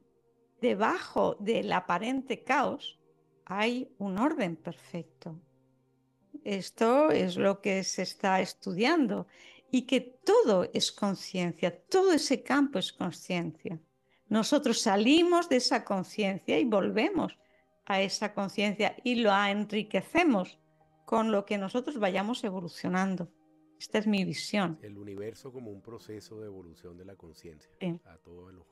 debajo del aparente caos, hay un orden perfecto. Esto es lo que se está estudiando y que todo es conciencia, todo ese campo es conciencia. Nosotros salimos de esa conciencia y volvemos a esa conciencia y la enriquecemos con lo que nosotros vayamos evolucionando. Esta es mi visión. El universo como un proceso de evolución de la conciencia, Sí. a todo el ojo.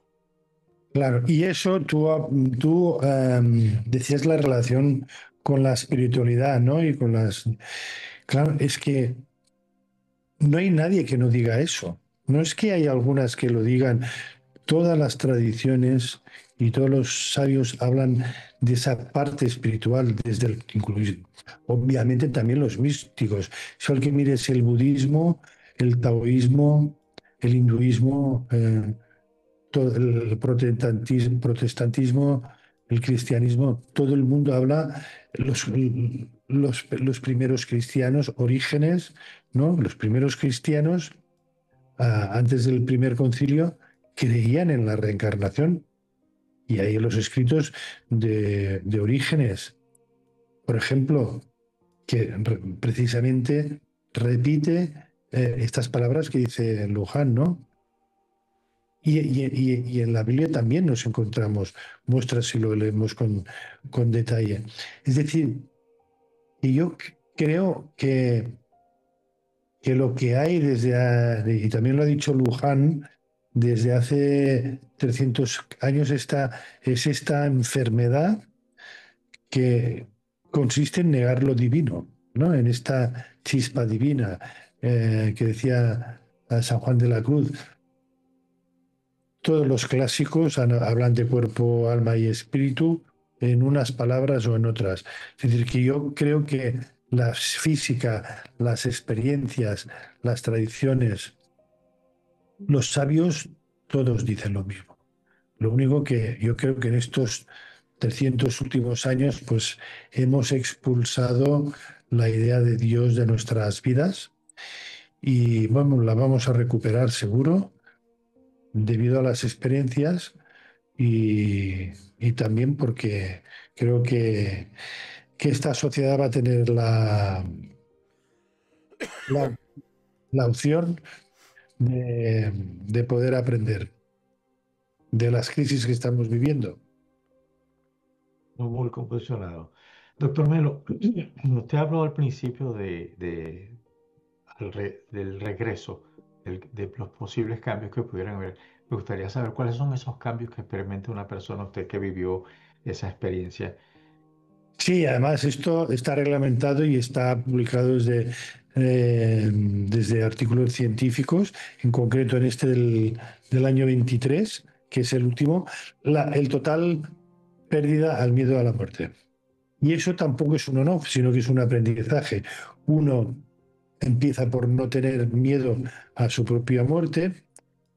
Claro, y eso tú decías la relación con la espiritualidad, ¿no? Y con las... Claro, es que no hay nadie que no diga eso. No es que hay algunas que lo digan. Todas las tradiciones y todos los sabios hablan de esa parte espiritual, desde obviamente también los místicos. Si al que mires el budismo, el taoísmo, el hinduismo, todo el protestantismo, el cristianismo, todo el mundo habla, los primeros cristianos, Orígenes, ¿no? Los primeros cristianos, antes del primer concilio, creían en la reencarnación. Y hay los escritos de Orígenes, por ejemplo, que precisamente repite estas palabras que dice Luján, ¿no? Y en la Biblia también nos encontramos muestras si lo leemos con detalle. Es decir, y yo creo que lo que hay y también lo ha dicho Luján, desde hace 300 años es esta enfermedad que consiste en negar lo divino, ¿no? En esta chispa divina que decía San Juan de la Cruz. Todos los clásicos hablan de cuerpo, alma y espíritu en unas palabras o en otras. Es decir, que yo creo que la física, las experiencias, las tradiciones, los sabios, todos dicen lo mismo. Lo único que yo creo que en estos 300 últimos años, pues hemos expulsado la idea de Dios de nuestras vidas y bueno, la vamos a recuperar seguro debido a las experiencias y también porque creo que esta sociedad va a tener la, la opción de poder aprender de las crisis que estamos viviendo. Muy compulsionado. Doctor Melo, usted habló al principio del regreso, de los posibles cambios que pudieran haber. Me gustaría saber cuáles son esos cambios que experimenta una persona, usted que vivió esa experiencia. Sí, además esto está reglamentado y está publicado desde artículos científicos, en concreto en este del año 23, que es el último, el total pérdida al miedo a la muerte. Y eso tampoco es un on-off, sino que es un aprendizaje. Uno empieza por no tener miedo a su propia muerte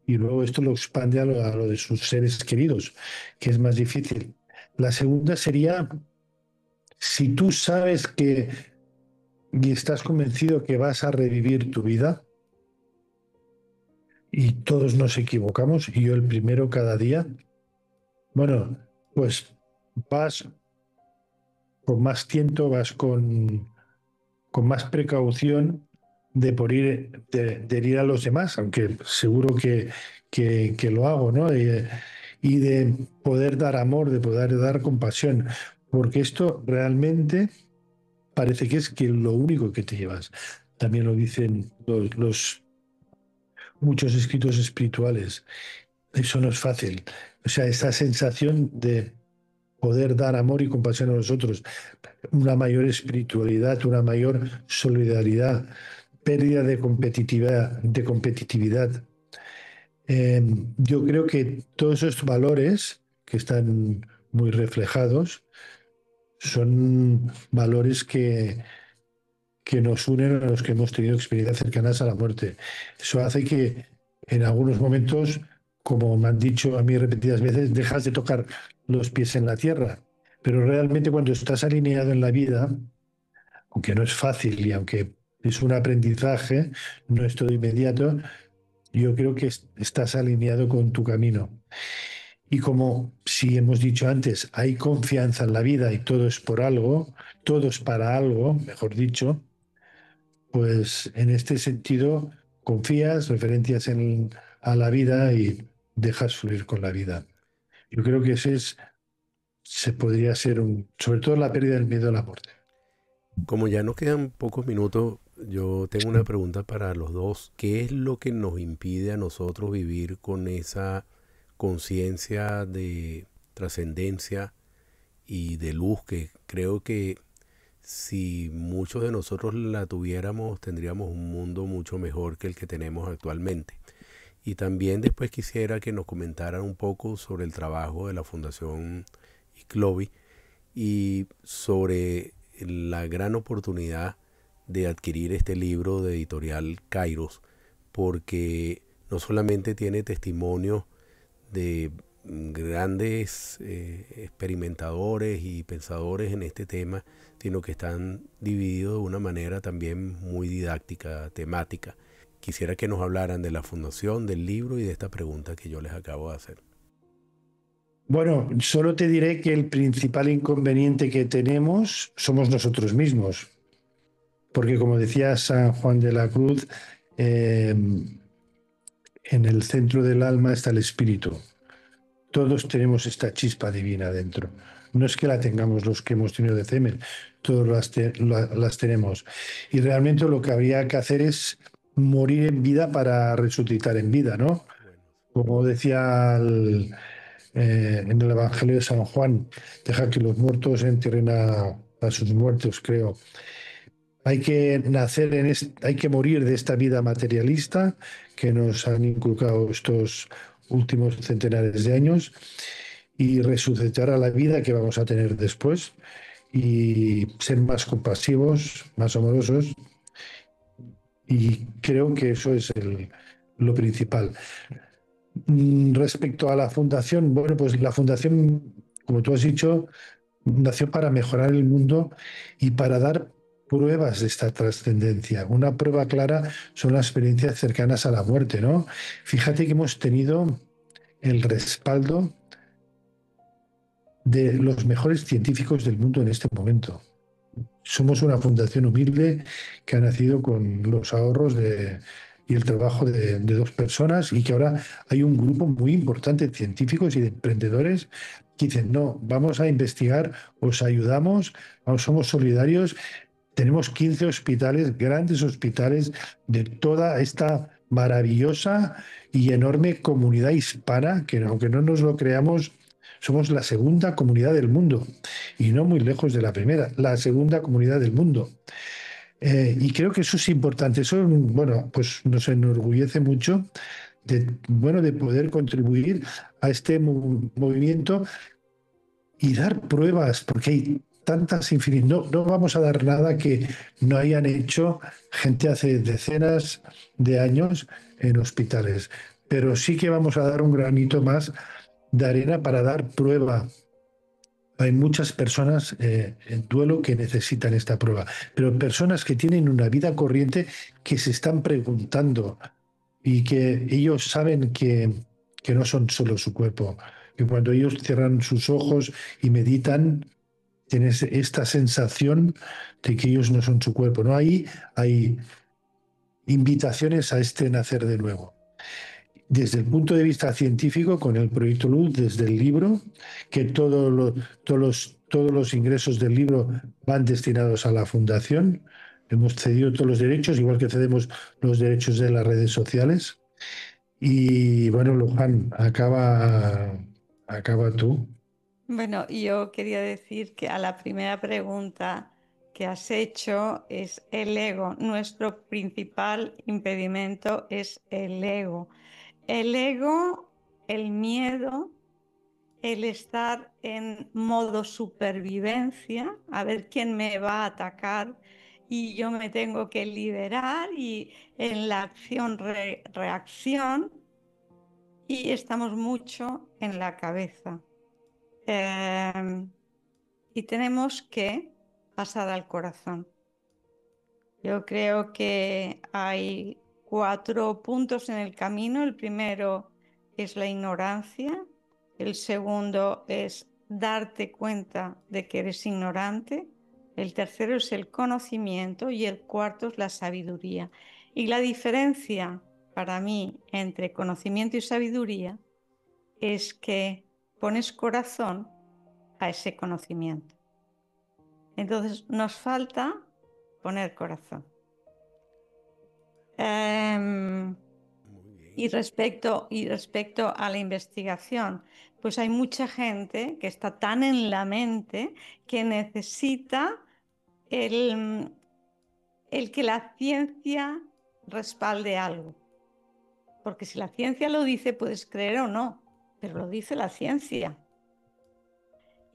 y luego esto lo expande a lo de sus seres queridos, que es más difícil. La segunda sería, si tú sabes y estás convencido que vas a revivir tu vida, y todos nos equivocamos, y yo el primero cada día, bueno, pues vas con más tiento, vas con más precaución de herir a los demás, aunque seguro que lo hago, ¿no? Y de poder dar amor, de poder dar compasión, porque esto realmente parece que es lo único que te llevas. También lo dicen los muchos escritos espirituales. Eso no es fácil. O sea, esa sensación de poder dar amor y compasión a los otros, una mayor espiritualidad, una mayor solidaridad, pérdida de competitividad, yo creo que todos esos valores que están muy reflejados son valores que nos unen a los que hemos tenido experiencias cercanas a la muerte. Eso hace que en algunos momentos, como me han dicho a mí repetidas veces, dejas de tocar los pies en la tierra. Pero realmente cuando estás alineado en la vida, aunque no es fácil y aunque es un aprendizaje, no es todo inmediato, yo creo que estás alineado con tu camino. Y como si hemos dicho antes, hay confianza en la vida y todo es por algo, todo es para algo, mejor dicho, pues en este sentido confías, referencias a la vida y dejas fluir con la vida. Yo creo que se podría ser sobre todo la pérdida del miedo a la muerte. Como ya nos quedan pocos minutos, yo tengo una pregunta para los dos. ¿Qué es lo que nos impide a nosotros vivir con esa conciencia de trascendencia y de luz que creo que si muchos de nosotros la tuviéramos, tendríamos un mundo mucho mejor que el que tenemos actualmente? Y también después quisiera que nos comentaran un poco sobre el trabajo de la Fundación ICLOVI y sobre la gran oportunidad de adquirir este libro de editorial Kairos, porque no solamente tiene testimonio de grandes experimentadores y pensadores en este tema, sino que están divididos de una manera también muy didáctica, temática. Quisiera que nos hablaran de la fundación, del libro y de esta pregunta que yo les acabo de hacer. Bueno, solo te diré que el principal inconveniente que tenemos somos nosotros mismos, porque como decía San Juan de la Cruz, en el centro del alma está el espíritu. Todos tenemos esta chispa divina dentro. No es que la tengamos los que hemos tenido de Zemer, todos las tenemos. Y realmente lo que habría que hacer es morir en vida para resucitar en vida, ¿no? Como decía en el Evangelio de San Juan, deja que los muertos entierren a sus muertos, creo. Hay que nacer hay que morir de esta vida materialista que nos han inculcado estos últimos centenares de años y resucitar a la vida que vamos a tener después y ser más compasivos, más amorosos. Y creo que eso es lo principal. Respecto a la fundación, bueno, pues la fundación, como tú has dicho, nació para mejorar el mundo y para dar pruebas de esta trascendencia. Una prueba clara son las experiencias cercanas a la muerte, ¿no? Fíjate que hemos tenido el respaldo de los mejores científicos del mundo en este momento. Somos una fundación humilde que ha nacido con los ahorros y el trabajo de dos personas y que ahora hay un grupo muy importante de científicos y de emprendedores que dicen, no, vamos a investigar, os ayudamos, somos solidarios. Tenemos 15 hospitales, grandes hospitales de toda esta maravillosa y enorme comunidad hispana, que aunque no nos lo creamos, somos la segunda comunidad del mundo y no muy lejos de la primera, la segunda comunidad del mundo. Y creo que eso es importante. Eso, bueno, pues nos enorgullece mucho de poder contribuir a este movimiento y dar pruebas, porque hay tantas infinitas. No vamos a dar nada que no hayan hecho gente hace decenas de años en hospitales, pero sí que vamos a dar un granito más de arena para dar prueba. Hay muchas personas en duelo que necesitan esta prueba, pero personas que tienen una vida corriente que se están preguntando y que ellos saben que no son solo su cuerpo, que cuando ellos cierran sus ojos y meditan, tienen esta sensación de que ellos no son su cuerpo, ¿no? Ahí hay invitaciones a este nacer de nuevo. Desde el punto de vista científico, con el proyecto Luz, desde el libro, que todos los ingresos del libro van destinados a la fundación. Hemos cedido todos los derechos, igual que cedemos los derechos de las redes sociales. Y bueno, Luján, acaba tú. Bueno, yo quería decir que a la primera pregunta que has hecho es el ego. Nuestro principal impedimento es el ego. El ego, el miedo, el estar en modo supervivencia, a ver quién me va a atacar y yo me tengo que liberar y en la acción-reacción y estamos mucho en la cabeza. Y tenemos que pasar al corazón. Yo creo que hay 4 puntos en el camino. El primero es la ignorancia. El segundo es darte cuenta de que eres ignorante. El tercero es el conocimiento y el cuarto es la sabiduría. Y la diferencia para mí entre conocimiento y sabiduría es que pones corazón a ese conocimiento. Entonces nos falta poner corazón. Y respecto a la investigación, pues hay mucha gente que está tan en la mente que necesita el que la ciencia respalde algo. Porque si la ciencia lo dice, puedes creer o no, pero lo dice la ciencia.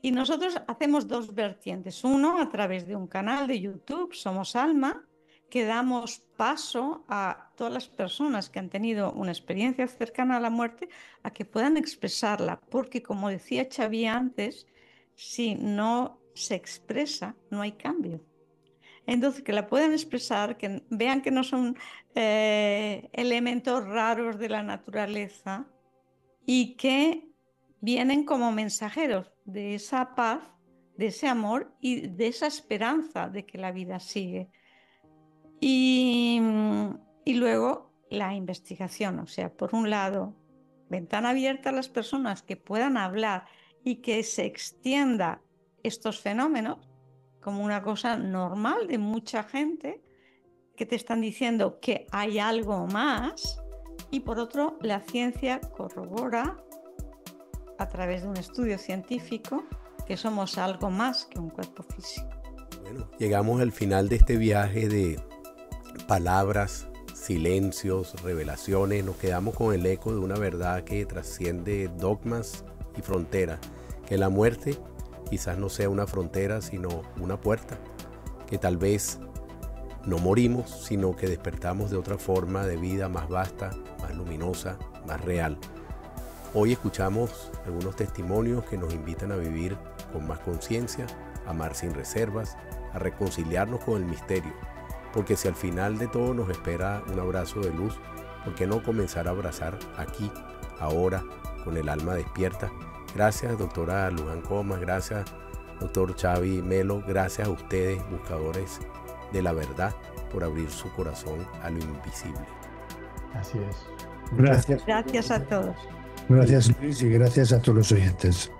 Y nosotros hacemos 2 vertientes. Uno, a través de un canal de YouTube, Somos Alma, que damos paso a todas las personas que han tenido una experiencia cercana a la muerte a que puedan expresarla. Porque, como decía Xavi antes, si no se expresa, no hay cambio. Entonces, que la puedan expresar, que vean que no son elementos raros de la naturaleza y que vienen como mensajeros de esa paz, de ese amor y de esa esperanza de que la vida sigue. Y luego la investigación. O sea, por un lado, ventana abierta a las personas que puedan hablar y que se extienda estos fenómenos como una cosa normal de mucha gente que te están diciendo que hay algo más, y por otro, la ciencia corrobora a través de un estudio científico que somos algo más que un cuerpo físico. Bueno, llegamos al final de este viaje de palabras, silencios, revelaciones. Nos quedamos con el eco de una verdad que trasciende dogmas y fronteras, que la muerte quizás no sea una frontera, sino una puerta, que tal vez no morimos, sino que despertamos de otra forma de vida más vasta, más luminosa, más real. Hoy escuchamos algunos testimonios que nos invitan a vivir con más conciencia, a amar sin reservas, a reconciliarnos con el misterio, porque si al final de todo nos espera un abrazo de luz, ¿por qué no comenzar a abrazar aquí, ahora, con el alma despierta? Gracias, doctora Luján Comas, gracias, doctor Xavi Melo, gracias a ustedes, buscadores de la verdad, por abrir su corazón a lo invisible. Así es. Gracias. Gracias a todos. Gracias, Luis, y gracias a todos los oyentes.